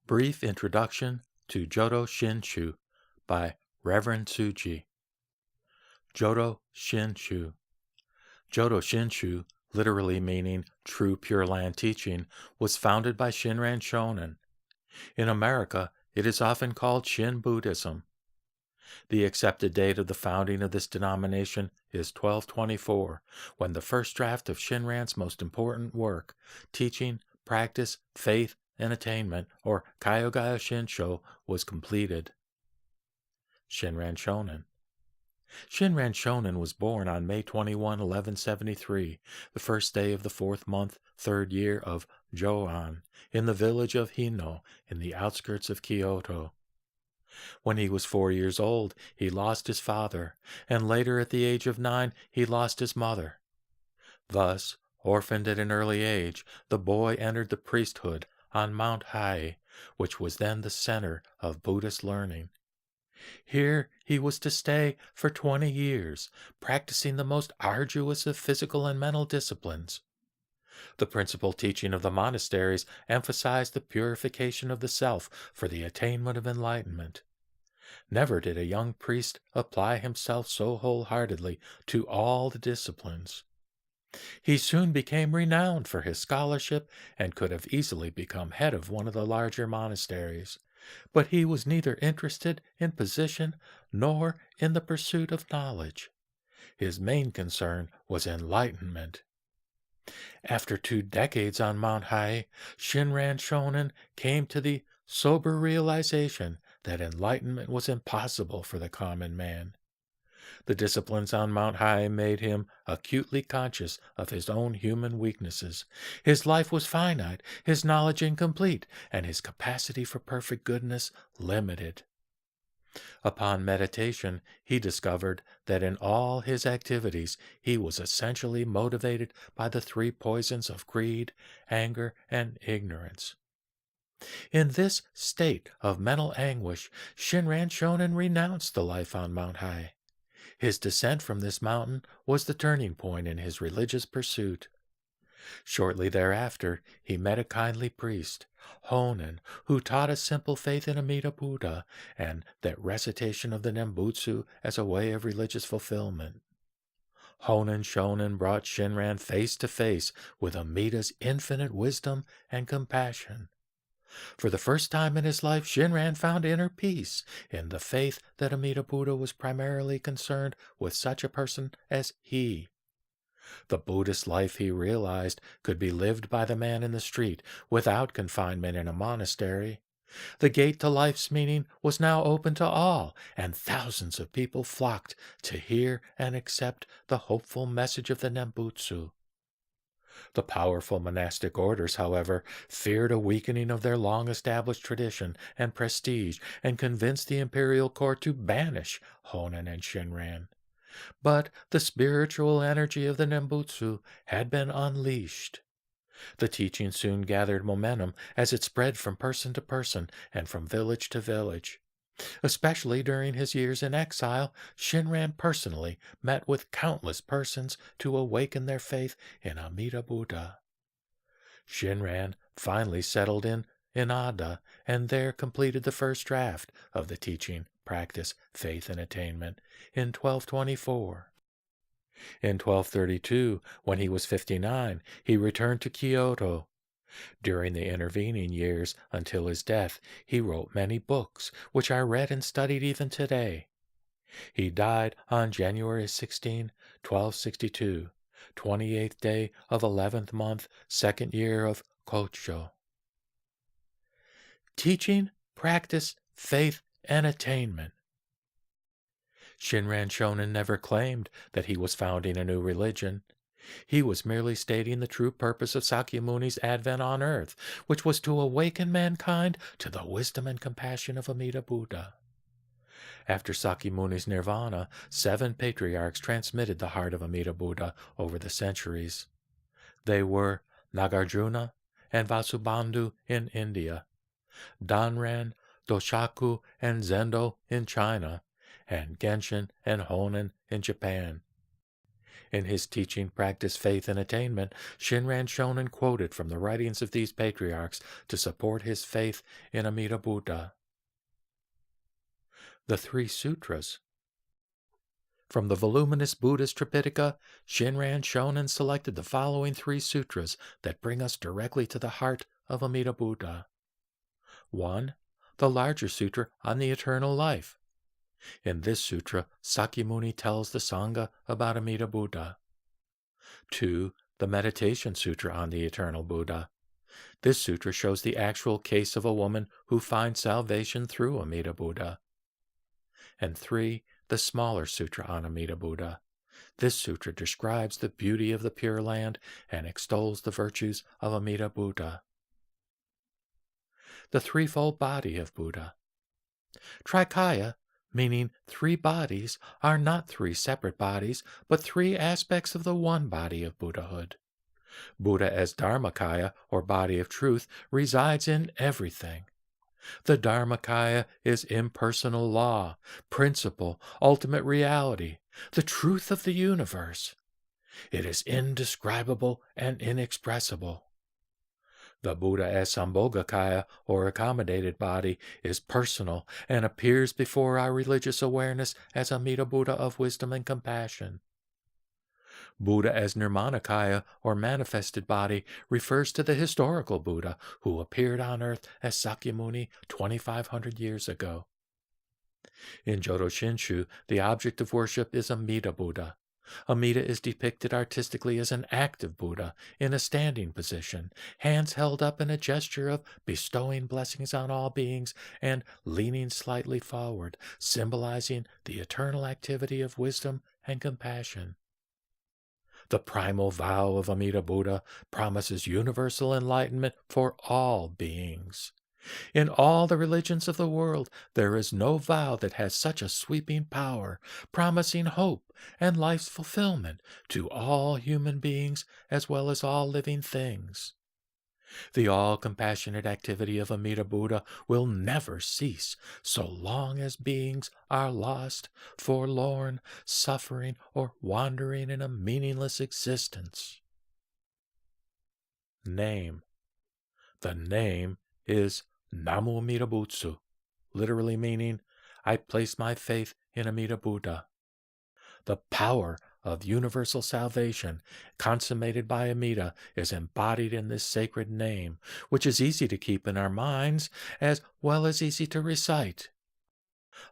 Brief Introduction to Jodo Shinshu by Reverend Tsuji. Jodo Shinshu. Jodo Shinshu, literally meaning true Pure Land teaching, was founded by Shinran Shonin. In America, it is often called Shin Buddhism. The accepted date of the founding of this denomination is 1224, when the first draft of Shinran's most important work, Teaching, Practice, Faith, and Attainment, or Kyogaya Shinsho, was completed. Shinran Shonin. Shinran Shonin was born on May 21, 1173, the first day of the fourth month, third year of Joan, in the village of Hino, in the outskirts of Kyoto. When he was 4 years old, he lost his father, and later at the age of 9, he lost his mother. Thus, orphaned at an early age, the boy entered the priesthood on Mount Hai, which was then the center of Buddhist learning. Here he was to stay for 20 years, practicing the most arduous of physical and mental disciplines. The principal teaching of the monasteries emphasized the purification of the self for the attainment of enlightenment. Never did a young priest apply himself so wholeheartedly to all the disciplines. He soon became renowned for his scholarship and could have easily become head of one of the larger monasteries, but he was neither interested in position nor in the pursuit of knowledge. His main concern was enlightenment. After 2 decades on Mount Hai, Shinran Shonin came to the sober realization that enlightenment was impossible for the common man. The disciplines on Mount Hai made him acutely conscious of his own human weaknesses. His life was finite, his knowledge incomplete, and his capacity for perfect goodness limited. Upon meditation, he discovered that in all his activities he was essentially motivated by the 3 poisons of greed, anger, and ignorance. In this state of mental anguish, Shinran Shonin renounced the life on Mount Hai. His descent from this mountain was the turning point in his religious pursuit. Shortly thereafter, he met a kindly priest, Honin, who taught a simple faith in Amida Buddha and that recitation of the Nembutsu as a way of religious fulfillment. Honin Shonin brought Shinran face to face with Amida's infinite wisdom and compassion. For the first time in his life, Shinran found inner peace in the faith that Amida Buddha was primarily concerned with such a person as he. The Buddhist life, he realized, could be lived by the man in the street without confinement in a monastery. The gate to life's meaning was now open to all, and thousands of people flocked to hear and accept the hopeful message of the Nembutsu. The powerful monastic orders, however, feared a weakening of their long-established tradition and prestige and convinced the imperial court to banish Honin and Shinran. But the spiritual energy of the Nembutsu had been unleashed. The teaching soon gathered momentum as it spread from person to person and from village to village. Especially during his years in exile, Shinran personally met with countless persons to awaken their faith in Amida Buddha. Shinran finally settled in Inada and there completed the first draft of the Teaching, Practice, Faith, and Attainment in 1224. In 1232, when he was 59, he returned to Kyoto. During the intervening years until his death, he wrote many books, which are read and studied even today. He died on January 16, 1262, 28th day of 11th month, 2nd year of Kocho. Teaching, Practice, Faith, and Attainment. Shinran Shonin never claimed that he was founding a new religion. He was merely stating the true purpose of Sakyamuni's advent on earth, which was to awaken mankind to the wisdom and compassion of Amida Buddha. After Sakyamuni's nirvana, 7 patriarchs transmitted the heart of Amida Buddha over the centuries. They were Nagarjuna and Vasubandhu in India, Danren, Doshaku, and Zendo in China, and Genshin and Honin in Japan. In his teaching, Practice, Faith, and Attainment, Shinran Shonin quoted from the writings of these patriarchs to support his faith in Amida Buddha. The Three Sutras. From the voluminous Buddhist Tripitaka, Shinran Shonin selected the following 3 sutras that bring us directly to the heart of Amida Buddha. 1. The larger sutra on the eternal life. In this sutra, Sakyamuni tells the Sangha about Amida Buddha. 2. The Meditation Sutra on the Eternal Buddha. This sutra shows the actual case of a woman who finds salvation through Amida Buddha. And 3. The smaller sutra on Amida Buddha. This sutra describes the beauty of the Pure Land and extols the virtues of Amida Buddha. The threefold body of Buddha. Trikaya, meaning 3 bodies, are not 3 separate bodies, but 3 aspects of the one body of Buddhahood. Buddha as Dharmakaya, or body of truth, resides in everything. The Dharmakaya is impersonal law, principle, ultimate reality, the truth of the universe. It is indescribable and inexpressible. The Buddha as Sambhogakaya, or accommodated body, is personal and appears before our religious awareness as Amida Buddha of wisdom and compassion. Buddha as Nirmanakaya, or manifested body, refers to the historical Buddha who appeared on earth as Sakyamuni 2,500 years ago. In Jodo Shinshu, the object of worship is Amida Buddha. Amida is depicted artistically as an active Buddha in a standing position, hands held up in a gesture of bestowing blessings on all beings and leaning slightly forward, symbolizing the eternal activity of wisdom and compassion. The primal vow of Amida Buddha promises universal enlightenment for all beings. In all the religions of the world, there is no vow that has such a sweeping power, promising hope and life's fulfillment to all human beings as well as all living things. The all-compassionate activity of Amida Buddha will never cease so long as beings are lost, forlorn, suffering, or wandering in a meaningless existence. Name. The name is Namu Amida Butsu, literally meaning, I place my faith in Amida Buddha. The power of universal salvation, consummated by Amida, is embodied in this sacred name, which is easy to keep in our minds as well as easy to recite.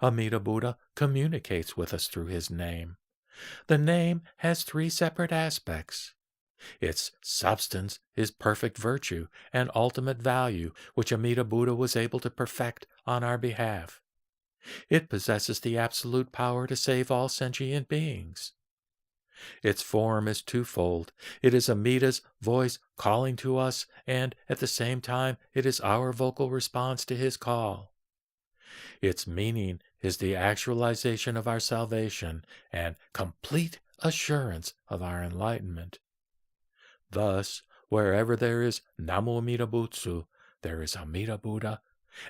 Amida Buddha communicates with us through his name. The name has 3 separate aspects. Its substance is perfect virtue and ultimate value, which Amida Buddha was able to perfect on our behalf. It possesses the absolute power to save all sentient beings. Its form is twofold. It is Amida's voice calling to us, and at the same time it is our vocal response to his call. Its meaning is the actualization of our salvation and complete assurance of our enlightenment. Thus, wherever there is Namu Amida Butsu, there is Amida Buddha,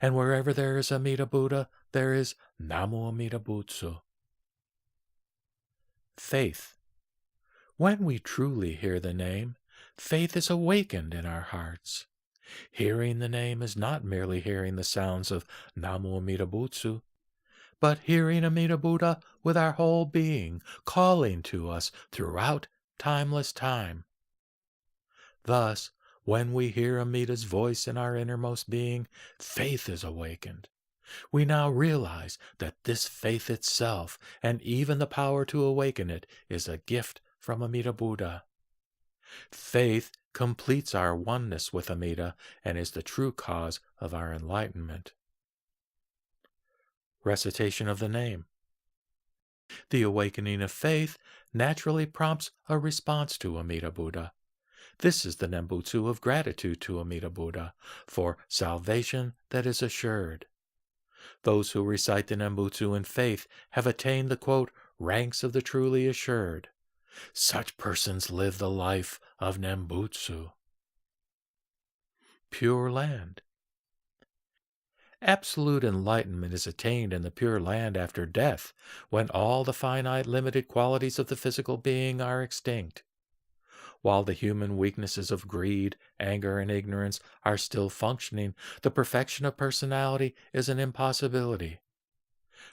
and wherever there is Amida Buddha, there is Namu Amida Butsu. Faith. When we truly hear the name, faith is awakened in our hearts. Hearing the name is not merely hearing the sounds of Namu Amida Butsu, but hearing Amida Buddha with our whole being, calling to us throughout timeless time. Thus, when we hear Amida's voice in our innermost being, faith is awakened. We now realize that this faith itself, and even the power to awaken it, is a gift from Amida Buddha. Faith completes our oneness with Amida and is the true cause of our enlightenment. Recitation of the name. The awakening of faith naturally prompts a response to Amida Buddha. This is the Nembutsu of gratitude to Amida Buddha for salvation that is assured. Those who recite the Nembutsu in faith have attained the, quote, ranks of the truly assured. Such persons live the life of Nembutsu. Pure Land. Absolute enlightenment is attained in the Pure Land after death, when all the finite limited qualities of the physical being are extinct. While the human weaknesses of greed, anger, and ignorance are still functioning, the perfection of personality is an impossibility.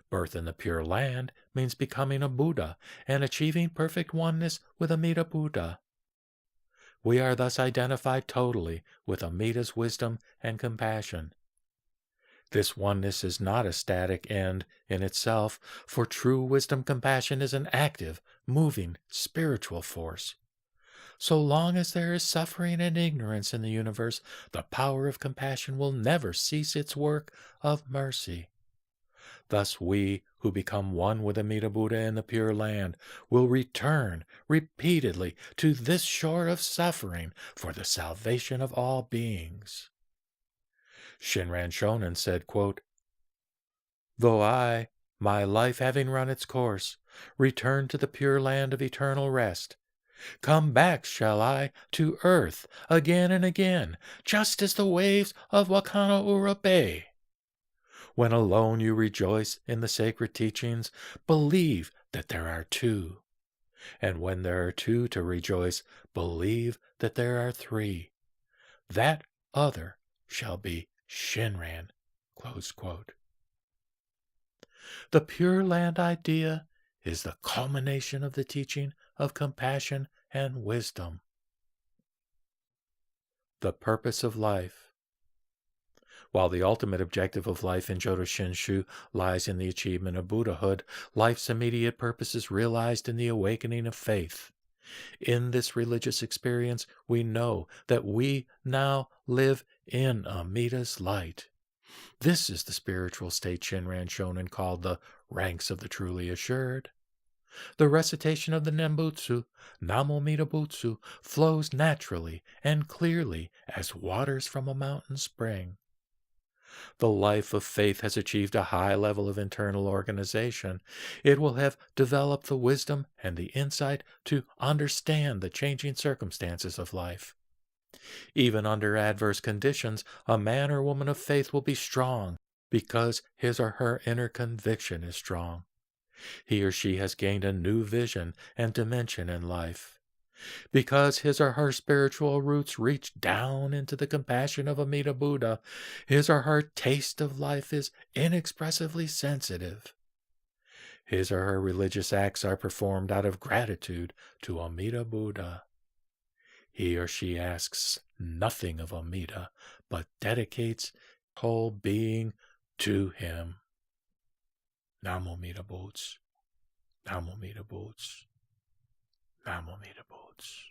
Birth in the Pure Land means becoming a Buddha and achieving perfect oneness with Amida Buddha. We are thus identified totally with Amida's wisdom and compassion. This oneness is not a static end in itself, for true wisdom compassion is an active, moving, spiritual force. So long as there is suffering and ignorance in the universe, the power of compassion will never cease its work of mercy. Thus we, who become one with Amida Buddha in the Pure Land, will return repeatedly to this shore of suffering for the salvation of all beings. Shinran Shonin said, quote, "Though I, my life having run its course, return to the Pure Land of eternal rest, come back shall I to earth again and again, just as the waves of Wakanaura Bay. When alone you rejoice in the sacred teachings, believe that there are two. And when there are two to rejoice, believe that there are three. That other shall be Shinran." Close quote. The Pure Land idea is the culmination of the teaching of compassion and wisdom. The purpose of life. While the ultimate objective of life in Jodo Shinshu lies in the achievement of Buddhahood, life's immediate purpose is realized in the awakening of faith. In this religious experience, we know that we now live in Amida's light. This is the spiritual state Shinran Shonin called the ranks of the truly assured. The recitation of the Nembutsu, Namu Amida Butsu, flows naturally and clearly as waters from a mountain spring. The life of faith has achieved a high level of internal organization. It will have developed the wisdom and the insight to understand the changing circumstances of life. Even under adverse conditions, a man or woman of faith will be strong because his or her inner conviction is strong. He or she has gained a new vision and dimension in life. Because his or her spiritual roots reach down into the compassion of Amida Buddha, his or her taste of life is inexpressively sensitive. His or her religious acts are performed out of gratitude to Amida Buddha. He or she asks nothing of Amida, but dedicates whole being to him. Namu Amida Butsu. Namu Amida Butsu. Namu Amida Butsu.